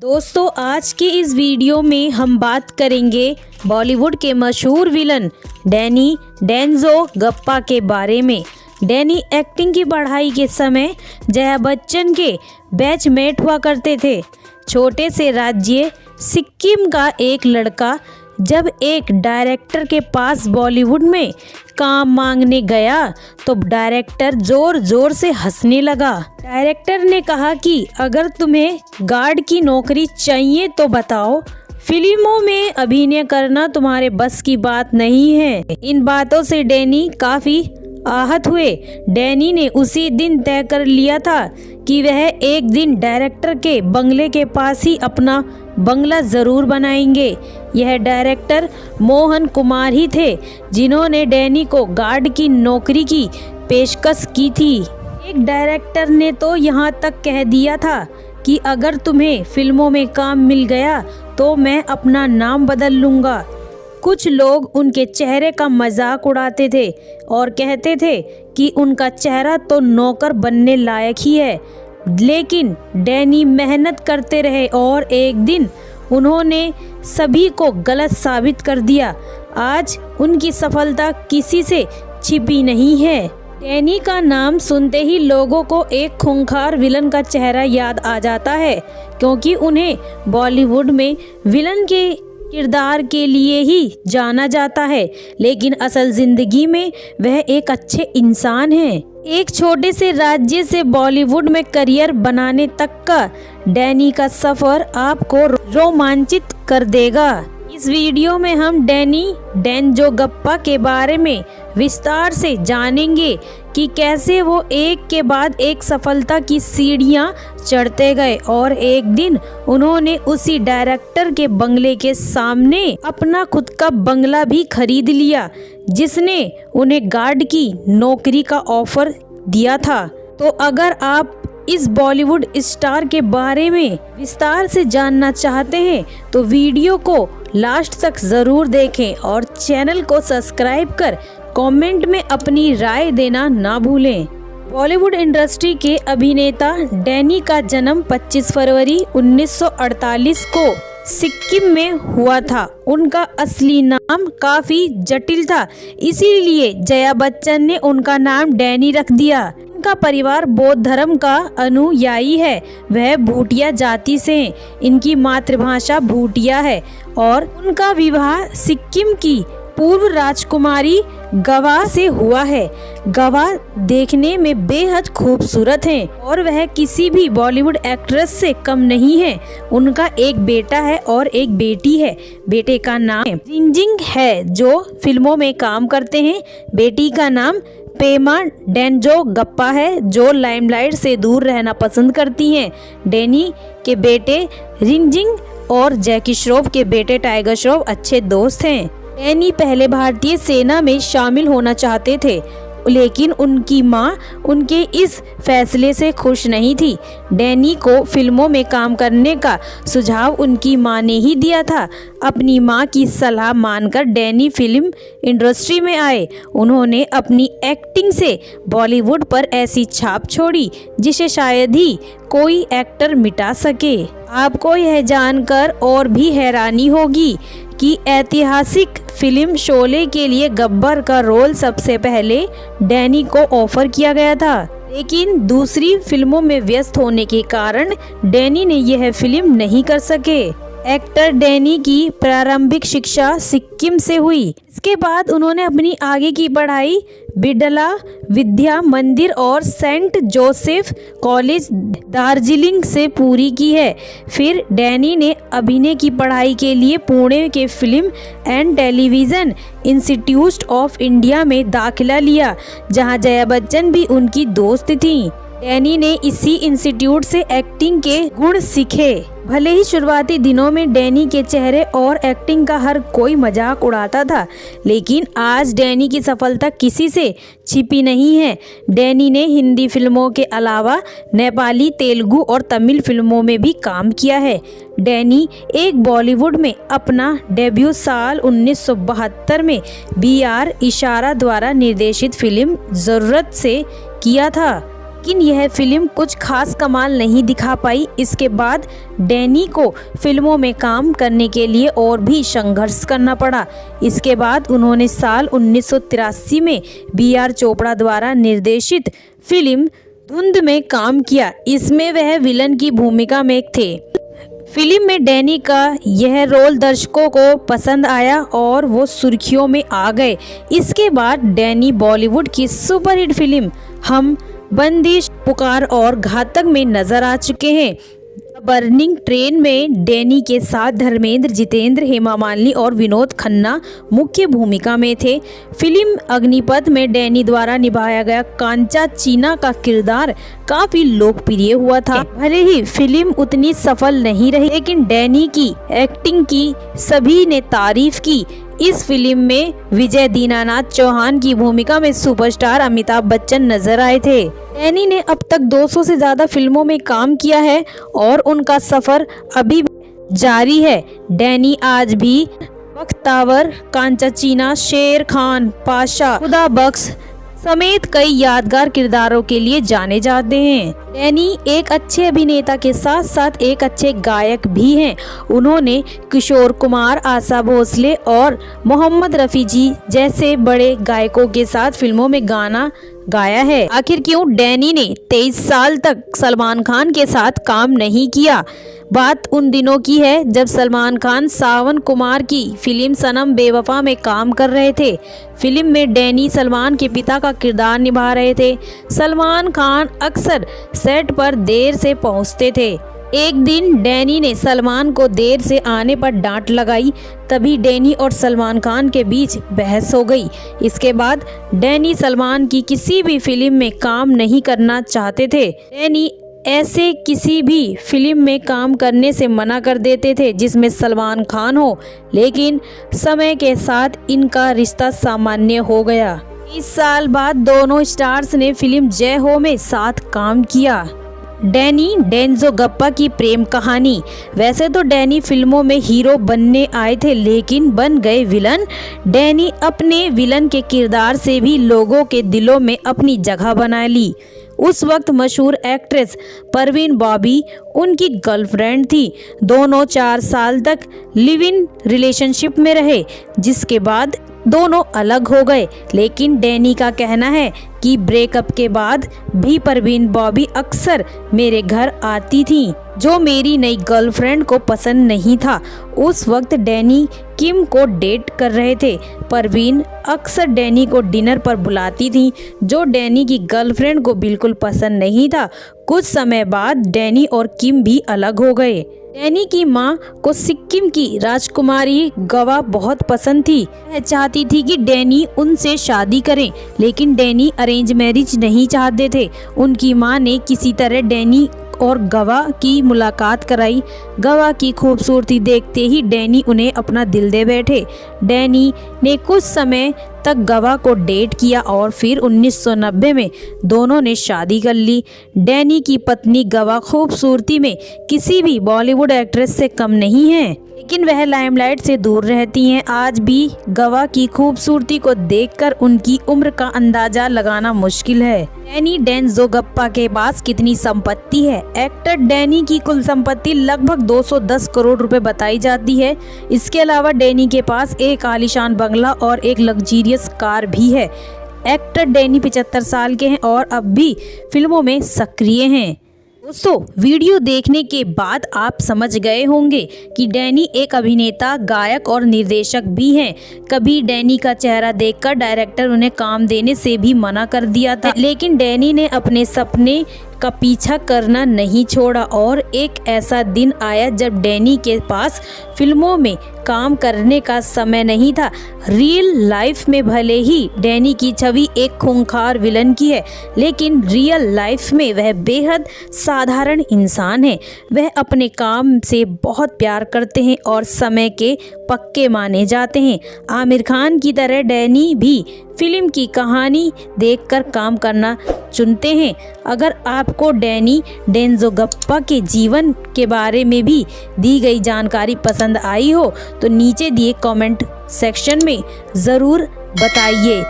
दोस्तों, आज के इस वीडियो में हम बात करेंगे बॉलीवुड के मशहूर विलन डैनी डेंजो गप्पा के बारे में। डैनी एक्टिंग की पढ़ाई के समय जया बच्चन के बैचमेट हुआ करते थे। छोटे से राज्य सिक्किम का एक लड़का जब एक डायरेक्टर के पास बॉलीवुड में काम मांगने गया तो डायरेक्टर जोर जोर से हंसने लगा। डायरेक्टर ने कहा कि अगर तुम्हें गार्ड की नौकरी चाहिए तो बताओ, फिल्मों में अभिनय करना तुम्हारे बस की बात नहीं है। इन बातों से डैनी काफ़ी आहत हुए। डैनी ने उसी दिन तय कर लिया था कि वह एक दिन डायरेक्टर के बंगले के पास ही अपना बंगला ज़रूर बनाएंगे। यह डायरेक्टर मोहन कुमार ही थे जिन्होंने डैनी को गार्ड की नौकरी की पेशकश की थी। एक डायरेक्टर ने तो यहाँ तक कह दिया था कि अगर तुम्हें फिल्मों में काम मिल गया तो मैं अपना नाम बदल लूँगा। कुछ लोग उनके चेहरे का मजाक उड़ाते थे और कहते थे कि उनका चेहरा तो नौकर बनने लायक ही है, लेकिन डैनी मेहनत करते रहे और एक दिन उन्होंने सभी को गलत साबित कर दिया। आज उनकी सफलता किसी से छिपी नहीं है। डैनी का नाम सुनते ही लोगों को एक खूंखार विलन का चेहरा याद आ जाता है, क्योंकि उन्हें बॉलीवुड में विलन के किरदार के लिए ही जाना जाता है, लेकिन असल जिंदगी में वह एक अच्छे इंसान हैं। एक छोटे से राज्य से बॉलीवुड में करियर बनाने तक का डैनी का सफर आपको रोमांचित कर देगा। इस वीडियो में हम डैनी डेंजो गप्पा के बारे में विस्तार से जानेंगे कि कैसे वो एक के बाद एक सफलता की सीढ़ियां चढ़ते गए और एक दिन उन्होंने उसी डायरेक्टर के बंगले के सामने अपना खुद का बंगला भी खरीद लिया जिसने उन्हें गार्ड की नौकरी का ऑफर दिया था। तो अगर आप इस बॉलीवुड स्टार के बारे में विस्तार से जानना चाहते हैं तो वीडियो को लास्ट तक ज़रूर देखें और चैनल को सब्सक्राइब कर कमेंट में अपनी राय देना ना भूलें। बॉलीवुड इंडस्ट्री के अभिनेता डैनी का जन्म 25 फरवरी 1948 को सिक्किम में हुआ था। उनका असली नाम काफ़ी जटिल था, इसीलिए जया बच्चन ने उनका नाम डैनी रख दिया। उनका परिवार बौद्ध धर्म का अनुयायी है। वह भूटिया जाति से हैं। इनकी मातृभाषा भूटिया है और उनका विवाह सिक्किम की पूर्व राजकुमारी गवा से हुआ है। गवा देखने में बेहद खूबसूरत हैं और वह किसी भी बॉलीवुड एक्ट्रेस से कम नहीं है। उनका एक बेटा है और एक बेटी है। बेटे का नाम रिंजिंग है जो फिल्मों में काम करते हैं। बेटी का नाम पेमा डेंजो गप्पा है जो लाइमलाइट से दूर रहना पसंद करती हैं। डैनी के बेटे रिंजिंग और जैकी श्रॉफ के बेटे टाइगर श्रॉफ अच्छे दोस्त हैं। डैनी पहले भारतीय सेना में शामिल होना चाहते थे, लेकिन उनकी मां उनके इस फैसले से खुश नहीं थी। डैनी को फिल्मों में काम करने का सुझाव उनकी मां ने ही दिया था। अपनी मां की सलाह मानकर डैनी फिल्म इंडस्ट्री में आए। उन्होंने अपनी एक्टिंग से बॉलीवुड पर ऐसी छाप छोड़ी जिसे शायद ही कोई एक्टर मिटा सके। आपको यह जानकर और भी हैरानी होगी कि ऐतिहासिक फिल्म शोले के लिए गब्बर का रोल सबसे पहले डैनी को ऑफर किया गया था, लेकिन दूसरी फिल्मों में व्यस्त होने के कारण डैनी ने यह फिल्म नहीं कर सके। एक्टर डैनी की प्रारंभिक शिक्षा सिक्किम से हुई। इसके बाद उन्होंने अपनी आगे की पढ़ाई बिड़ला विद्या मंदिर और सेंट जोसेफ कॉलेज दार्जिलिंग से पूरी की है। फिर डैनी ने अभिनय की पढ़ाई के लिए पुणे के film and television institute of India में दाखिला लिया, जहां जया बच्चन भी उनकी दोस्त थीं। डैनी ने इसी इंस्टीट्यूट से एक्टिंग के गुण सीखे। भले ही शुरुआती दिनों में डैनी के चेहरे और एक्टिंग का हर कोई मजाक उड़ाता था, लेकिन आज डैनी की सफलता किसी से छिपी नहीं है। डैनी ने हिंदी फिल्मों के अलावा नेपाली, तेलुगु और तमिल फिल्मों में भी काम किया है। डैनी एक बॉलीवुड में अपना डेब्यू साल 1972 में BR इशारा द्वारा निर्देशित फिल्म ज़रूरत से किया था। लेकिन यह फिल्म कुछ खास कमाल नहीं दिखा पाई। इसके बाद डैनी को फिल्मों में काम करने के लिए और भी संघर्ष करना पड़ा। इसके बाद उन्होंने साल 1983 में B.R. चोपड़ा द्वारा निर्देशित फिल्म धुंध में काम किया। इसमें वह विलन की भूमिका में थे। फिल्म में डैनी का यह रोल दर्शकों को पसंद आया और वो सुर्खियों में आ गए। इसके बाद डैनी बॉलीवुड की सुपरहिट फिल्म हम, बंदिश, पुकार और घातक में नजर आ चुके हैं। बर्निंग ट्रेन में डैनी के साथ धर्मेंद्र, जितेंद्र, हेमा मालिनी और विनोद खन्ना मुख्य भूमिका में थे। फिल्म अग्निपथ में डैनी द्वारा निभाया गया कांचा चीना का किरदार काफी लोकप्रिय हुआ था। भले ही फिल्म उतनी सफल नहीं रही, लेकिन डैनी की एक्टिंग की सभी ने तारीफ की। इस फिल्म में विजय दीनानाथ चौहान की भूमिका में सुपरस्टार अमिताभ बच्चन नजर आए थे। डैनी ने अब तक 200 से ज्यादा फिल्मों में काम किया है और उनका सफर अभी जारी है। डैनी आज भी बख्तावर, कांचा चीना, शेर खान, पाशा, खुदा बख्श समेत कई यादगार किरदारों के लिए जाने जाते हैं। डैनी एक अच्छे अभिनेता के साथ साथ एक अच्छे गायक भी हैं। उन्होंने किशोर कुमार, आशा भोसले और मोहम्मद रफ़ी जी जैसे बड़े गायकों के साथ फिल्मों में गाना गाया है। आखिर क्यों डैनी ने 23 साल तक सलमान खान के साथ काम नहीं किया? बात उन दिनों की है जब सलमान खान सावन कुमार की फिल्म सनम बेवफा में काम कर रहे थे। फिल्म में डैनी सलमान के पिता का किरदार निभा रहे थे। सलमान खान अक्सर सेट पर देर से पहुंचते थे। एक दिन डैनी ने सलमान को देर से आने पर डांट लगाई। तभी डैनी और सलमान खान के बीच बहस हो गई। इसके बाद डैनी सलमान की किसी भी फिल्म में काम नहीं करना चाहते थे। डैनी ऐसे किसी भी फिल्म में काम करने से मना कर देते थे जिसमें सलमान खान हो, लेकिन समय के साथ इनका रिश्ता सामान्य हो गया। 20 साल बाद दोनों स्टार्स ने फिल्म जय हो में साथ काम किया। डैनी डेंजो गप्पा की प्रेम कहानी। वैसे तो डैनी फिल्मों में हीरो बनने आए थे, लेकिन बन गए विलन। डैनी अपने विलन के किरदार से भी लोगों के दिलों में अपनी जगह बना ली। उस वक्त मशहूर एक्ट्रेस परवीन बॉबी उनकी गर्लफ्रेंड थी। दोनों 4 साल तक लिव इन रिलेशनशिप में रहे, जिसके बाद दोनों अलग हो गए। लेकिन डैनी का कहना है कि ब्रेकअप के बाद भी परवीन बॉबी अक्सर मेरे घर आती थी, जो मेरी नई गर्लफ्रेंड को पसंद नहीं था। उस वक्त डैनी किम को डेट कर रहे थे। परवीन अक्सर डैनी को डिनर पर बुलाती थी, जो डैनी की गर्लफ्रेंड को बिल्कुल पसंद नहीं था। कुछ समय बाद डैनी और किम भी अलग हो गए। डैनी की मां को सिक्किम की राजकुमारी गवा बहुत पसंद थी। वह चाहती थी कि डैनी उनसे शादी करें, लेकिन डैनी अरेंज मैरिज नहीं चाहते थे। उनकी मां ने किसी तरह डैनी और गवा की मुलाकात कराई। गवा की खूबसूरती देखते ही डैनी उन्हें अपना दिल दे बैठे। डैनी ने कुछ समय तक गवा को डेट किया और फिर 1990 में दोनों ने शादी कर ली। डैनी की पत्नी गवा खूबसूरती में किसी भी बॉलीवुड एक्ट्रेस से कम नहीं है, लेकिन वह लाइमलाइट से दूर रहती हैं। आज भी गवा की खूबसूरती को देखकर उनकी उम्र का अंदाजा लगाना मुश्किल है। डैनी डेंजो गप्पा के पास कितनी संपत्ति है? एक्टर डैनी की कुल संपत्ति लगभग 210 करोड़ रुपए बताई जाती है। इसके अलावा डैनी के पास एक आलीशान बंगला और एक लग्जरियस कार भी है। एक्टर डैनी 75 साल के हैं और अब भी फिल्मों में सक्रिय हैं। दोस्तों, वीडियो देखने के बाद आप समझ गए होंगे कि डैनी एक अभिनेता, गायक और निर्देशक भी हैं। कभी डैनी का चेहरा देखकर डायरेक्टर उन्हें काम देने से भी मना कर दिया था, लेकिन डैनी ने अपने सपने का पीछा करना नहीं छोड़ा और एक ऐसा दिन आया जब डैनी के पास फिल्मों में काम करने का समय नहीं था। रियल लाइफ में भले ही डैनी की छवि एक खूंखार विलन की है, लेकिन रियल लाइफ में वह बेहद साधारण इंसान है। वह अपने काम से बहुत प्यार करते हैं और समय के पक्के माने जाते हैं। आमिर खान की तरह डैनी भी फिल्म की कहानी देखकर काम करना चुनते हैं। अगर आपको डैनी डेंजो गप्पा के जीवन के बारे में भी दी गई जानकारी पसंद आई हो तो नीचे दिए कमेंट सेक्शन में ज़रूर बताइए।